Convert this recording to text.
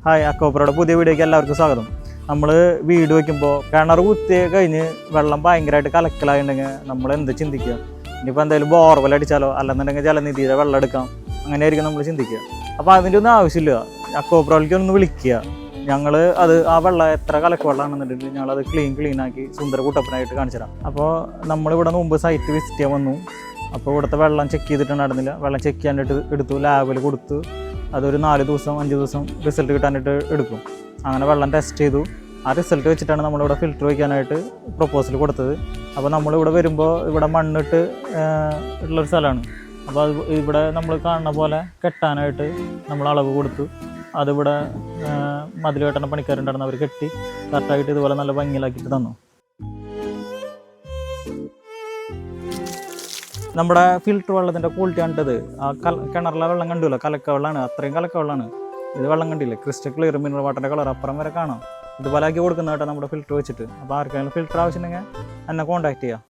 Hi, അക്കോപ്പറയുടെ പുതിയ വീഡിയോയ്ക്ക് എല്ലാവർക്കും സ്വാഗതം. നമ്മൾ വീട് വയ്ക്കുമ്പോൾ കിണർ കുത്തി കഴിഞ്ഞ് വെള്ളം ഭയങ്കരമായിട്ട് കലക്കലായിട്ടുണ്ടെങ്കിൽ നമ്മൾ എന്ത് ചിന്തിക്കുക? ഇനിയിപ്പോൾ എന്തായാലും ബോർവെൽ അടിച്ചാലോ അല്ലെന്നുണ്ടെങ്കിൽ ജലനിധിയുടെ വെള്ളം എടുക്കാം, അങ്ങനെയായിരിക്കും നമ്മൾ ചിന്തിക്കുക. അപ്പോൾ അതിൻ്റെ ഒന്നും ആവശ്യമില്ല. അക്കോപ്പറയിലേക്ക് ഒന്ന് വിളിക്കുക. ഞങ്ങൾ ആ വെള്ളം എത്ര കലക്ക് വെള്ളമാണെന്നുണ്ടെങ്കിൽ ഞങ്ങളത് ക്ലീനാക്കി സുന്ദര കുട്ടപ്പനായിട്ട് കാണിച്ചു തരാം. അപ്പോൾ നമ്മളിവിടെ മുമ്പ് സൈറ്റ് വിസിറ്റ് ചെയ്യാൻ വന്നു. അപ്പോൾ ഇവിടുത്തെ വെള്ളം ചെക്ക് ചെയ്തിട്ടുണ്ടായിരുന്നില്ല. വെള്ളം ചെക്ക് ചെയ്യാനായിട്ട് എടുത്തു, ലാബിൽ കൊടുത്തു. അതൊരു 4 ദിവസം 5 ദിവസം റിസൾട്ട് കിട്ടാനായിട്ട് എടുക്കും. അങ്ങനെ വെള്ളം ടെസ്റ്റ് ചെയ്തു. ആ റിസൾട്ട് വെച്ചിട്ടാണ് നമ്മളിവിടെ ഫിൽറ്റർ വയ്ക്കാനായിട്ട് പ്രൊപ്പോസൽ കൊടുത്തത്. അപ്പോൾ നമ്മളിവിടെ വരുമ്പോൾ ഇവിടെ മണ്ണിട്ട് ഉള്ളൊരു സ്ഥലമാണ്. അപ്പോൾ അത് ഇവിടെ നമ്മൾ കാണുന്ന പോലെ കെട്ടാനായിട്ട് നമ്മൾ അളവ് കൊടുത്തു. അതിവിടെ മതിൽ കെട്ടണ പണിക്കാരുണ്ടായിരുന്നു, അവർ കെട്ടി കറക്റ്റായിട്ട് ഇതുപോലെ നല്ല ഭംഗിയിലാക്കിയിട്ട് തന്നു. നമ്മുടെ ഫിൽറ്റർ വെള്ളത്തിൻ്റെ ക്വാളിറ്റി കണ്ടത് ആ കിണറിലെ വെള്ളം കണ്ടില്ല, കലക്ക വെള്ളമാണ്, അത്രയും കലക്ക വെള്ളമാണ്. ഇത് വെള്ളം കണ്ടില്ലേ, ക്രിസ്റ്റൽ ക്ലിയർ മിനറൽ വാട്ടറിൻ്റെ കളർ അപ്പുറം വരെ കാണാം. ഇതുപോലെ ആക്കി കൊടുക്കുന്ന കേട്ടോ നമ്മുടെ ഫിൽറ്റർ വെച്ചിട്ട്. അപ്പോൾ ആർക്കെങ്കിലും ഫിൽറ്റർ ആവശ്യമുണ്ടെങ്കിൽ എന്നെ കോൺടാക്ട് ചെയ്യാം.